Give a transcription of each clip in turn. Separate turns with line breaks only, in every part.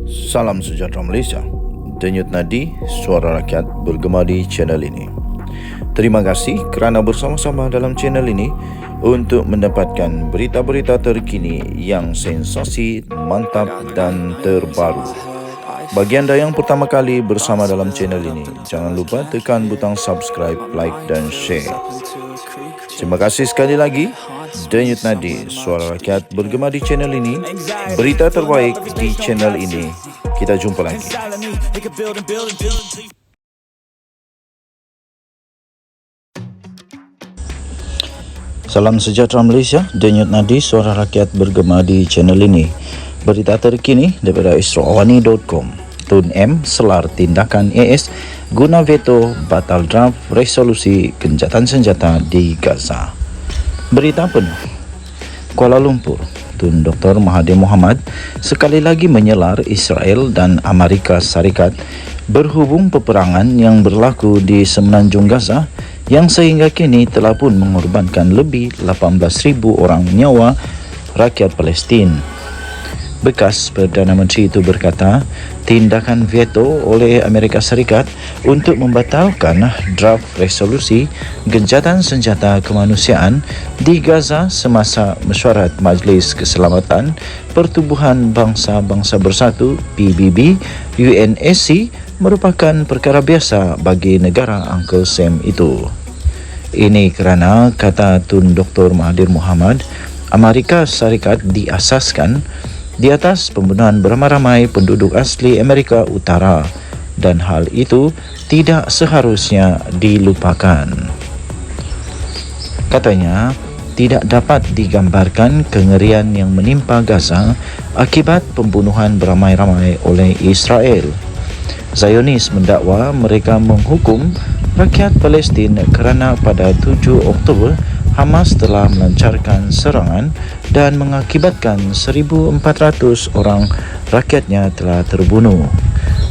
Salam sejahtera Malaysia. Denyut nadi suara rakyat bergema di channel ini. Terima kasih kerana bersama-sama dalam channel ini untuk mendapatkan berita-berita terkini yang sensasi, mantap dan terbaru. Bagi anda yang pertama kali bersama dalam channel ini, jangan lupa tekan butang subscribe, like dan share. Terima kasih sekali lagi. Denyut nadi suara rakyat bergema di channel ini. Berita terbaik di channel ini. Kita jumpa lagi. Salam sejahtera Malaysia. Denyut nadi suara rakyat bergema di channel ini. Berita terkini daripada astroawani.com. Tun M selar tindakan AS guna veto batal draft resolusi gencatan senjata di Gaza. Berita penuh. Kuala Lumpur, Tun Dr. Mahathir Mohamad sekali lagi menyelar Israel dan Amerika Syarikat berhubung peperangan yang berlaku di semenanjung Gaza yang sehingga kini telah pun mengorbankan lebih 18,000 orang nyawa rakyat Palestin. Bekas Perdana Menteri itu berkata, tindakan veto oleh Amerika Syarikat untuk membatalkan draft resolusi gencatan senjata kemanusiaan di Gaza semasa mesyuarat Majlis Keselamatan Pertubuhan Bangsa-Bangsa Bersatu PBB UNSC merupakan perkara biasa bagi negara Uncle Sam itu. Ini kerana, kata Tun Dr. Mahathir Mohamad, Amerika Syarikat diasaskan di atas pembunuhan beramai-ramai penduduk asli Amerika Utara dan hal itu tidak seharusnya dilupakan. Katanya, tidak dapat digambarkan kengerian yang menimpa Gaza akibat pembunuhan beramai-ramai oleh Israel. Zionis mendakwa mereka menghukum rakyat Palestin kerana pada 7 Oktober Hamas telah melancarkan serangan dan mengakibatkan 1,400 orang rakyatnya telah terbunuh.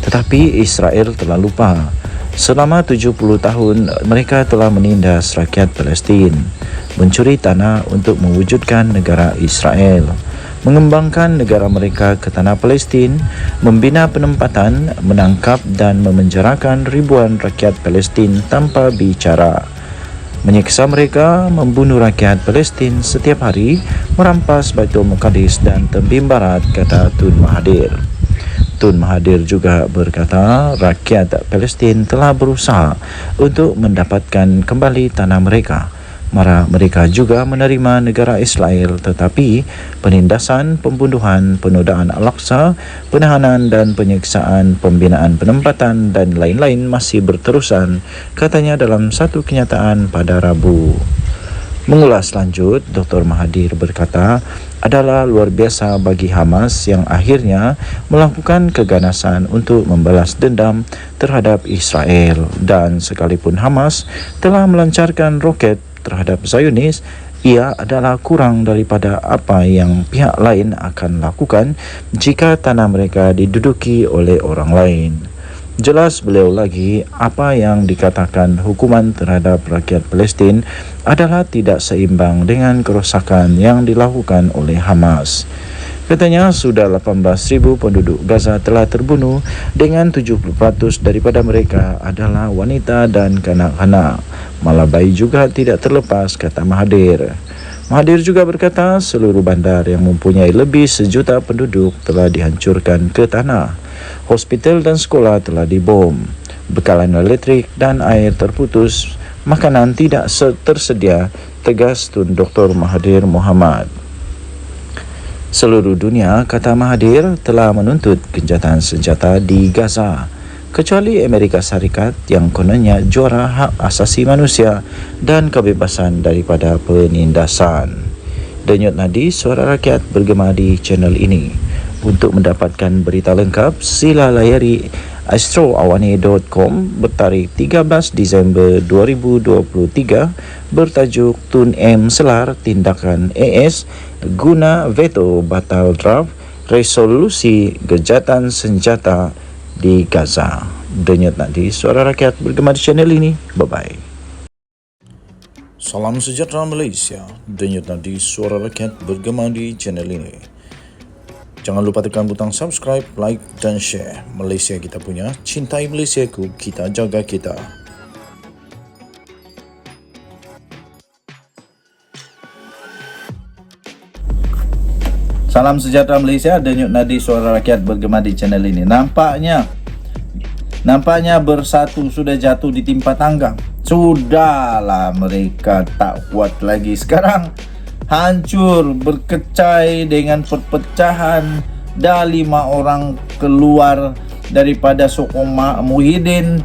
Tetapi Israel telah lupa. Selama 70 tahun mereka telah menindas rakyat Palestin, mencuri tanah untuk mewujudkan negara Israel, mengembangkan negara mereka ke tanah Palestin, membina penempatan, menangkap dan memenjarakan ribuan rakyat Palestin tanpa bicara, menyiksa mereka, membunuh rakyat Palestin setiap hari, merampas Baitul Muqaddis dan Tembim Barat, kata Tun Mahathir. Tun Mahathir juga berkata rakyat Palestin telah berusaha untuk mendapatkan kembali tanah mereka. Mereka juga menerima negara Israel, tetapi penindasan, pembunuhan, penodaan Al-Aqsa, penahanan dan penyiksaan, pembinaan penempatan dan lain-lain masih berterusan, katanya dalam satu kenyataan pada Rabu. Mengulas lanjut, Dr. Mahathir berkata, adalah luar biasa bagi Hamas yang akhirnya melakukan keganasan untuk membalas dendam terhadap Israel, dan sekalipun Hamas telah melancarkan roket terhadap Zionis, ia adalah kurang daripada apa yang pihak lain akan lakukan jika tanah mereka diduduki oleh orang lain. Jelas beliau lagi, apa yang dikatakan hukuman terhadap rakyat Palestin adalah tidak seimbang dengan kerosakan yang dilakukan oleh Hamas. Katanya sudah 18,000 penduduk Gaza telah terbunuh dengan 70% daripada mereka adalah wanita dan kanak-kanak. Malah bayi juga tidak terlepas, kata Mahathir. Mahathir juga berkata seluruh bandar yang mempunyai lebih 1 juta penduduk telah dihancurkan ke tanah. Hospital dan sekolah telah dibom. Bekalan elektrik dan air terputus. Makanan tidak tersedia, tegas Tun Dr. Mahathir Mohamad. Seluruh dunia, kata Mahathir, telah menuntut gencatan senjata di Gaza, kecuali Amerika Syarikat yang kononnya juara hak asasi manusia dan kebebasan daripada penindasan. Denyut nadi suara rakyat bergema di channel ini. Untuk mendapatkan berita lengkap, sila layari astroawani.com bertarikh 13 Disember 2023 bertajuk Tun M selar tindakan AS guna veto batal draft resolusi gencatan senjata di Gaza. Denyut nadi suara rakyat bergema di channel ini. Bye-bye. Salam sejahtera Malaysia. Denyut nadi suara rakyat bergema di channel ini. Jangan lupa tekan butang subscribe, like dan share. Malaysia kita punya, cintai Malaysiaku, kita jaga kita. Salam sejahtera Malaysia, denyut nadi suara rakyat bergema di channel ini. Nampaknya bersatu sudah jatuh di timpa tangga. Sudahlah, mereka tak kuat lagi. Sekarang hancur, berkecai dengan perpecahan. Dah 5 orang keluar daripada sokong Muhyiddin,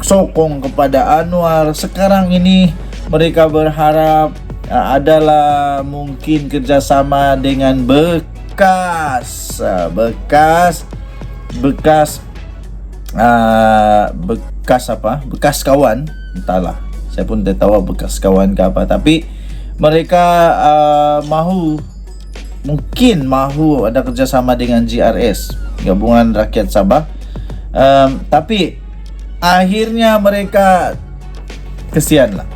sokong kepada Anwar. Sekarang ini mereka berharap adalah mungkin kerjasama dengan bekas kawan, entahlah, saya pun tak tahu bekas kawan ke apa, tapi mereka mungkin mahu ada kerjasama dengan GRS, Gabungan Rakyat Sabah, tapi akhirnya mereka kesianlah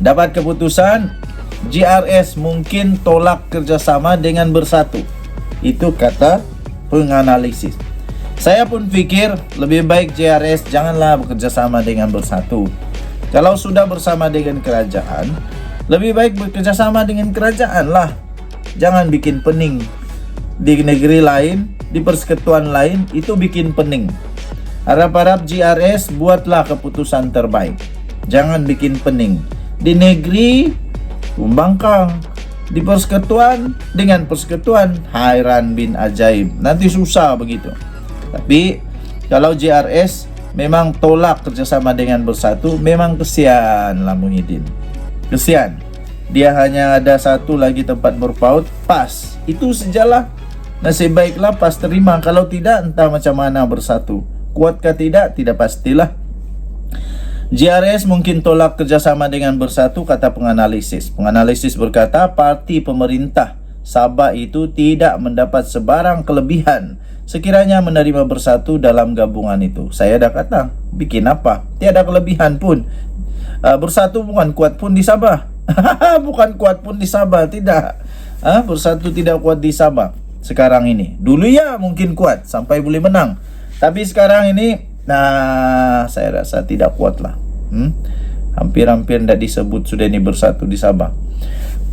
dapat keputusan GRS mungkin tolak kerjasama dengan Bersatu. Itu kata penganalisis. Saya pun fikir lebih baik GRS janganlah bekerjasama dengan Bersatu. Kalau sudah bersama dengan kerajaan, lebih baik bekerjasama dengan kerajaan lah. Jangan bikin pening di negeri lain, di persekutuan lain, itu bikin pening. Harap-harap GRS buatlah keputusan terbaik. Jangan bikin pening. Di negeri membangkang, di persekutuan dengan persekutuan, hairan bin ajaib. Nanti susah begitu. Tapi kalau GRS memang tolak kerjasama dengan Bersatu, memang kesian lah Muhyiddin. Kesian. Dia hanya ada satu lagi tempat berpaut, PAS. Itu sejalah. Nasib baiklah PAS terima. Kalau tidak, entah macam mana Bersatu. Kuatkah tidak? Tidak pastilah. GRS mungkin tolak kerjasama dengan Bersatu, kata penganalisis. Penganalisis berkata parti pemerintah Sabah itu tidak mendapat sebarang kelebihan sekiranya menerima Bersatu dalam gabungan itu. Saya dah kata, bikin apa? Tiada kelebihan pun. Bersatu bukan kuat pun di Sabah. Bukan kuat pun di Sabah, tidak. Bersatu tidak kuat di Sabah sekarang ini. Dulu ya mungkin kuat sampai boleh menang. Tapi sekarang ini, saya rasa tidak kuat lah. Hampir-hampir tidak disebut sudah ini Bersatu di Sabah.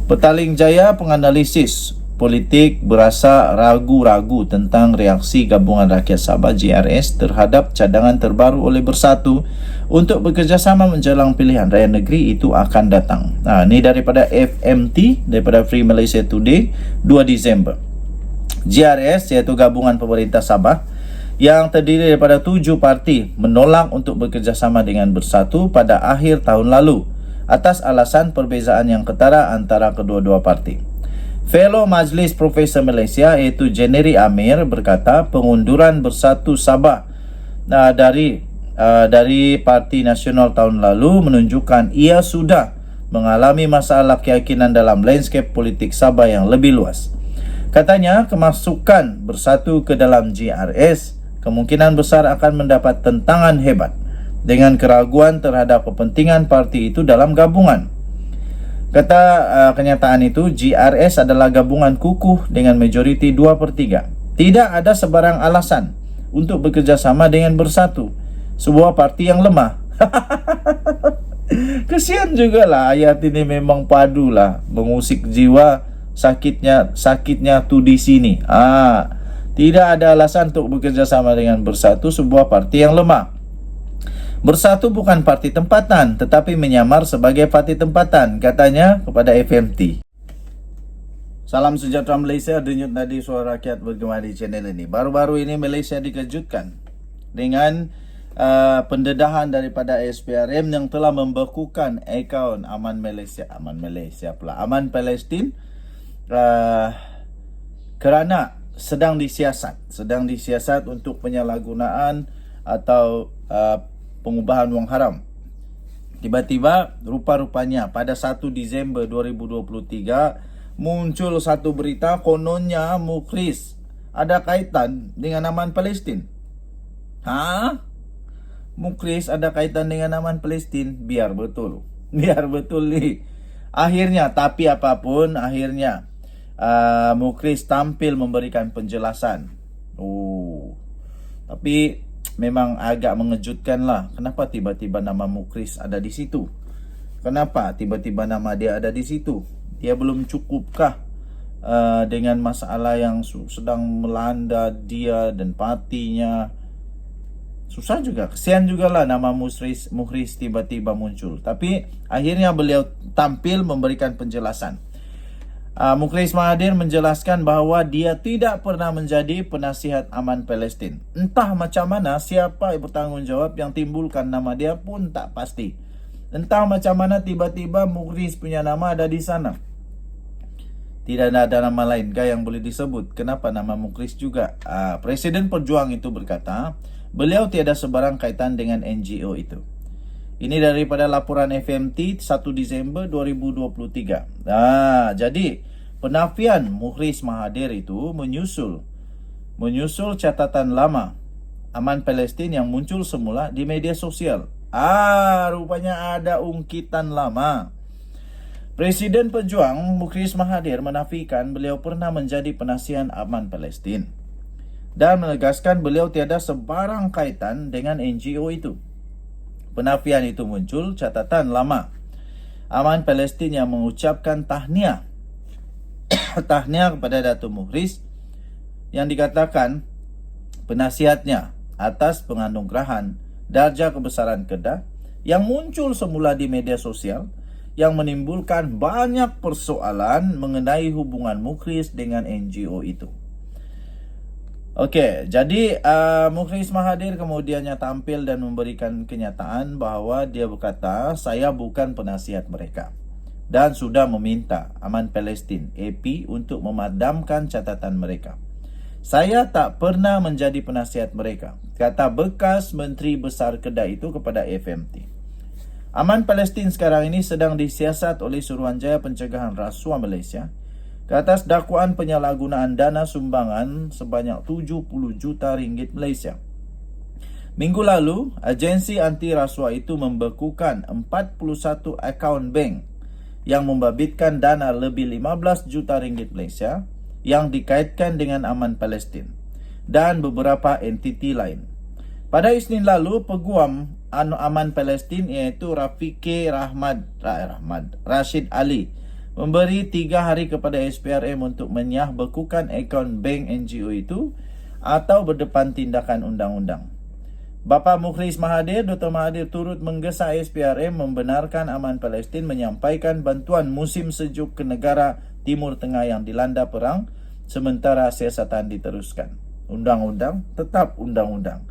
Petaling Jaya penganalisis politik berasa ragu-ragu tentang reaksi Gabungan Rakyat Sabah GRS terhadap cadangan terbaru oleh Bersatu untuk bekerjasama menjelang pilihan raya negeri itu akan datang. Ini daripada FMT, daripada Free Malaysia Today, 2 Disember. GRS iaitu Gabungan Pemerintah Sabah yang terdiri daripada 7 parti menolak untuk bekerjasama dengan Bersatu pada akhir tahun lalu atas alasan perbezaan yang ketara antara kedua-dua parti. Fellow Majlis Profesor Malaysia iaitu Jeneri Amir berkata pengunduran Bersatu Sabah dari Parti Nasional tahun lalu menunjukkan ia sudah mengalami masalah keyakinan dalam landscape politik Sabah yang lebih luas. Katanya kemasukan Bersatu ke dalam GRS kemungkinan besar akan mendapat tentangan hebat dengan keraguan terhadap kepentingan parti itu dalam gabungan. Kata kenyataan itu, GRS adalah gabungan kukuh dengan majoriti 2/3. Tidak ada sebarang alasan untuk bekerjasama dengan Bersatu, sebuah parti yang lemah. Kesian juga lah, ayat ini memang padulah mengusik jiwa, sakitnya tuh di sini. Tidak ada alasan untuk bekerjasama dengan Bersatu, sebuah parti yang lemah. Bersatu bukan parti tempatan, tetapi menyamar sebagai parti tempatan, katanya kepada FMT. Salam sejahtera Malaysia, denyut nadi suara rakyat bergema di channel ini. Baru-baru ini Malaysia dikejutkan dengan pendedahan daripada SPRM yang telah membekukan akaun Aman Palestin kerana sedang disiasat untuk penyalahgunaan atau pengubahan wang haram. Tiba-tiba rupa-rupanya pada 1 Disember 2023 muncul satu berita kononnya Mukhriz ada kaitan dengan Aman Palestin. Mukhriz ada kaitan dengan Aman Palestin? Biar betul nih. Akhirnya, tapi apapun akhirnya Mukhriz tampil memberikan penjelasan. Tapi memang agak mengejutkan lah. Kenapa tiba-tiba nama Mukhriz ada di situ? Kenapa tiba-tiba nama dia ada di situ? Dia belum cukupkah dengan masalah yang sedang melanda dia dan partinya? Susah juga, kesian juga lah nama Mukhriz tiba-tiba muncul. Tapi akhirnya beliau tampil memberikan penjelasan. Mukhriz Mahathir menjelaskan bahawa dia tidak pernah menjadi penasihat aman Palestin. Entah macam mana, siapa yang bertanggungjawab yang timbulkan nama dia pun tak pasti. Entah macam mana tiba-tiba Mukhriz punya nama ada di sana. Tidak ada nama lain kah yang boleh disebut? Kenapa nama Mukhriz juga? Presiden Perjuang itu berkata, beliau tiada sebarang kaitan dengan NGO itu. Ini daripada laporan FMT 1 Disember 2023. Jadi penafian Mukhriz Mahathir itu menyusul catatan lama aman Palestin yang muncul semula di media sosial. Rupanya ada ungkitan lama. Presiden Pejuang Mukhriz Mahathir menafikan beliau pernah menjadi penasihat aman Palestin dan menegaskan beliau tiada sebarang kaitan dengan NGO itu. Penafian itu muncul catatan lama aman Palestin yang mengucapkan tahniah kepada Datuk Mukhriz yang dikatakan penasihatnya atas penganugerahan darjah kebesaran Kedah yang muncul semula di media sosial yang menimbulkan banyak persoalan mengenai hubungan Mukhriz dengan NGO itu. Okey, jadi Mukhriz Mahathir kemudiannya tampil dan memberikan kenyataan bahawa dia berkata, saya bukan penasihat mereka dan sudah meminta Aman Palestin AP untuk memadamkan catatan mereka. Saya tak pernah menjadi penasihat mereka, kata bekas Menteri Besar Kedah itu kepada FMT. Aman Palestin sekarang ini sedang disiasat oleh Suruhanjaya Pencegahan Rasuah Malaysia ke atas dakwaan penyalahgunaan dana sumbangan sebanyak 70 juta ringgit Malaysia. Minggu lalu, agensi anti rasuah itu membekukan 41 akaun bank yang membabitkan dana lebih 15 juta ringgit Malaysia yang dikaitkan dengan Aman Palestin dan beberapa entiti lain. Pada Isnin lalu, Peguam Aman Palestin iaitu Rafiqi Rashid Ali memberi 3 hari kepada SPRM untuk menyahbekukan akaun bank NGO itu atau berdepan tindakan undang-undang. Bapa Mukhriz Mahathir, Dr. Mahathir turut menggesa SPRM membenarkan Aman Palestin menyampaikan bantuan musim sejuk ke negara Timur Tengah yang dilanda perang sementara siasatan diteruskan. Undang-undang tetap undang-undang.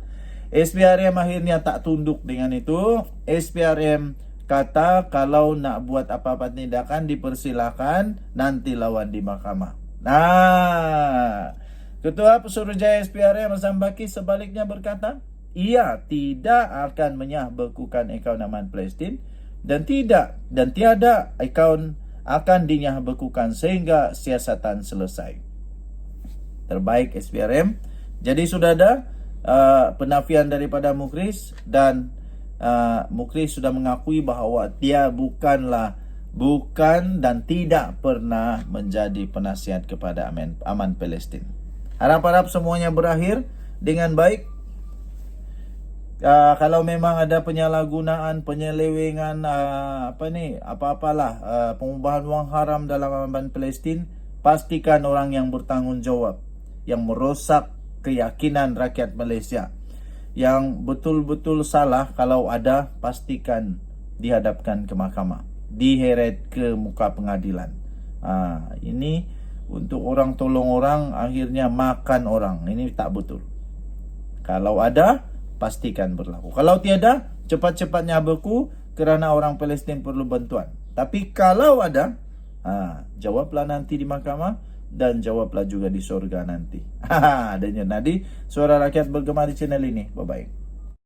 SPRM akhirnya tak tunduk dengan itu. SPRM kata kalau nak buat apa-apa tindakan dipersilakan, nanti lawan di mahkamah. Ketua Pesuruhjaya SPRM Azam Baki sebaliknya berkata, ia tidak akan menyahbekukan akaun Aman Palestin dan tiada akaun akan dinyahbekukan sehingga siasatan selesai. Terbaik SPRM. Jadi sudah ada penafian daripada Mukhriz dan Mukhriz sudah mengakui bahawa dia bukan dan tidak pernah menjadi penasihat kepada Aman Palestin. Harap-harap semuanya berakhir dengan baik. Kalau memang ada penyalahgunaan, penyelewengan, pengubahan wang haram dalam Aman Palestin, pastikan orang yang bertanggungjawab, yang merosak keyakinan rakyat Malaysia, yang betul-betul salah kalau ada, pastikan dihadapkan ke mahkamah, diheret ke muka pengadilan. Ini untuk orang tolong orang, akhirnya makan orang. Ini tak betul. Kalau ada, pastikan berlaku. Kalau tiada, cepat-cepatnya beku kerana orang Palestin perlu bantuan. Tapi kalau ada, jawablah nanti di mahkamah dan jawablah juga di surga nanti. Dan jadi Suara Rakyat bergema di channel ini. Bye-bye.